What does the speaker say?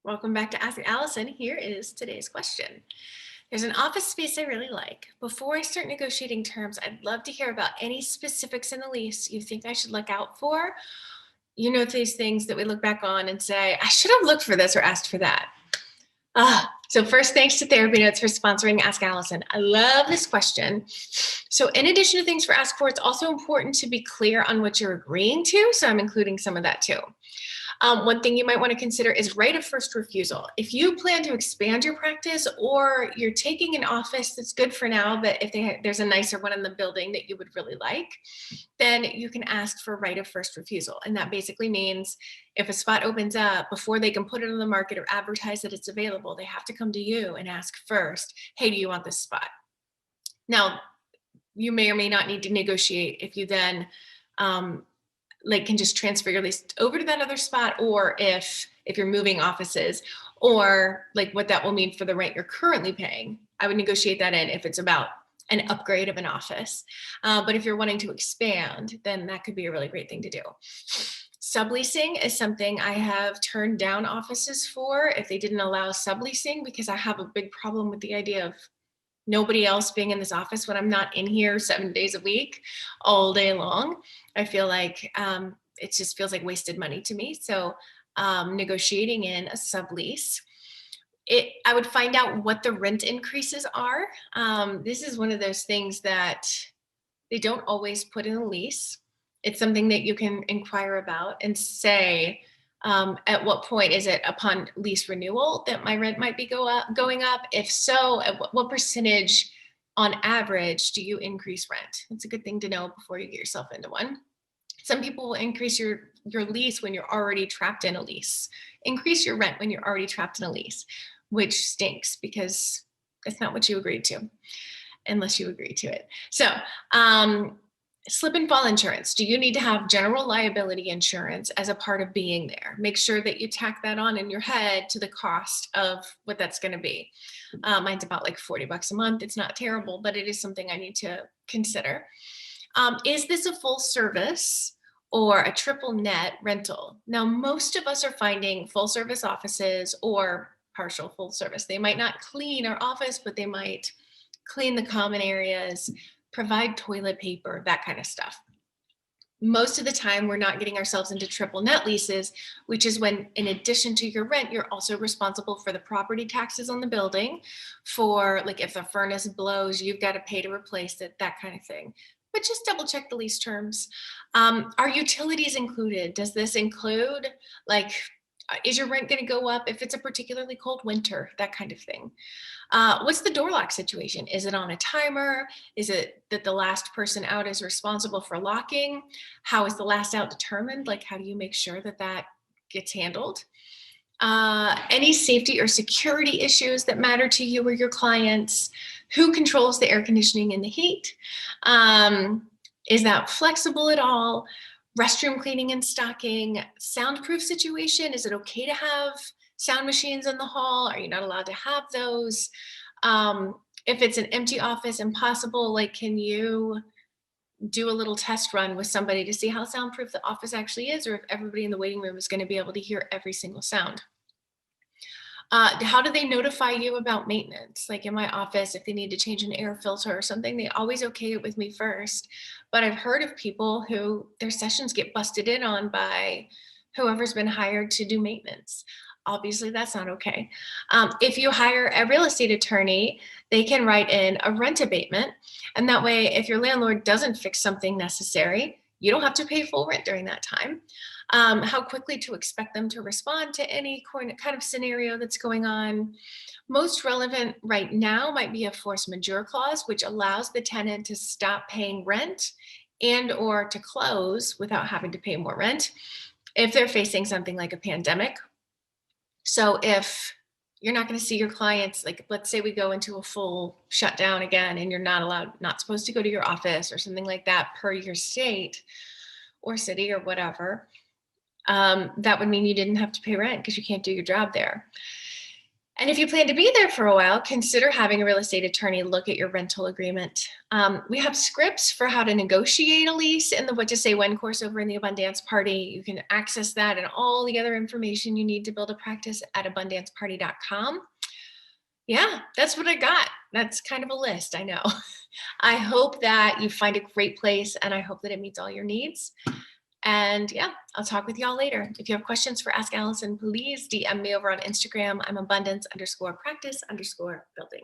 Welcome back to Ask Allison. Here is today's question. There's an office space I really like. Before I start negotiating terms, I'd love to hear about any specifics in the lease you think I should look out for. You know, these things that we look back on and say, I should have looked for this or asked for that. So first, thanks to Therapy Notes for sponsoring Ask Allison. I love this question. So in addition to things for ask for, it's also important to be clear on what you're agreeing to. So I'm including some of that too. One thing you might want to consider is right of first refusal. If you plan to expand your practice or you're taking an office that's good for now, but if there's a nicer one in the building that you would really like, then you can ask for right of first refusal. And that basically means if a spot opens up, before they can put it on the market or advertise that it's available, they have to come to you and ask first, hey, do you want this spot? Now, you may or may not need to negotiate if you then can just transfer your lease over to that other spot, or if you're moving offices, or like what that will mean for the rent you're currently paying. I would negotiate that in if it's about an upgrade of an office. But if you're wanting to expand, then that could be a really great thing to do. Subleasing is something I have turned down offices for if they didn't allow subleasing, because I have a big problem with the idea of nobody else being in this office when I'm not in here 7 days a week, all day long. I feel like it just feels like wasted money to me. So negotiating in a sublease, I would find out what the rent increases are. This is one of those things that they don't always put in a lease. It's something that you can inquire about and say, at what point is it upon lease renewal that my rent might be going up? If so, at what percentage on average do you increase rent? It's a good thing to know before you get yourself into one. Some people will increase your lease when you're already trapped in a lease. Increase your rent when you're already trapped in a lease, which stinks because it's not what you agreed to, unless you agree to it. So, slip and fall insurance. Do you need to have general liability insurance as a part of being there? Make sure that you tack that on in your head to the cost of what that's going to be. Mine's about like $40 a month. It's not terrible, but it is something I need to consider. Is this a full service or a triple net rental? Now, most of us are finding full service offices or partial full service. They might not clean our office, but they might clean the common areas, provide toilet paper, that kind of stuff. Most of the time, we're not getting ourselves into triple net leases, which is when, in addition to your rent, you're also responsible for the property taxes on the building. For like if the furnace blows, you've got to pay to replace it, that kind of thing. But just double check the lease terms. Are utilities included? Does this include, like, is your rent going to go up if it's a particularly cold winter, that kind of thing? What's the door lock situation? Is it on a timer? Is it that the last person out is responsible for locking? How is the last out determined? Like, how do you make sure that that gets handled? Any safety or security issues that matter to you or your clients? Who controls the air conditioning and the heat? Is that flexible at all? Restroom cleaning and stocking, soundproof situation. Is it okay to have sound machines in the hall? Are you not allowed to have those? If it's an empty office and possible, like, can you do a little test run with somebody to see how soundproof the office actually is, or if everybody in the waiting room is going to be able to hear every single sound? How do they notify you about maintenance? Like in my office, if they need to change an air filter or something, they always okay it with me first. But I've heard of people who their sessions get busted in on by whoever's been hired to do maintenance. Obviously, that's not okay. If you hire a real estate attorney, they can write in a rent abatement. And that way, if your landlord doesn't fix something necessary, you don't have to pay full rent during that time. How quickly to expect them to respond to any kind of scenario that's going on. Most relevant right now might be a force majeure clause, which allows the tenant to stop paying rent and or to close without having to pay more rent if they're facing something like a pandemic. So if you're not going to see your clients, like let's say we go into a full shutdown again and you're not supposed to go to your office or something like that per your state or city or whatever, that would mean you didn't have to pay rent because you can't do your job there. And if you plan to be there for a while, consider having a real estate attorney look at your rental agreement. We have scripts for how to negotiate a lease in the What to Say When course over in the Abundance Party. You can access that and all the other information you need to build a practice at abundanceparty.com. Yeah, that's what I got. That's kind of a list, I know. I hope that you find a great place and I hope that it meets all your needs. And yeah, I'll talk with y'all later. If you have questions for Ask Allison, please DM me over on Instagram. I'm abundance_practice_building.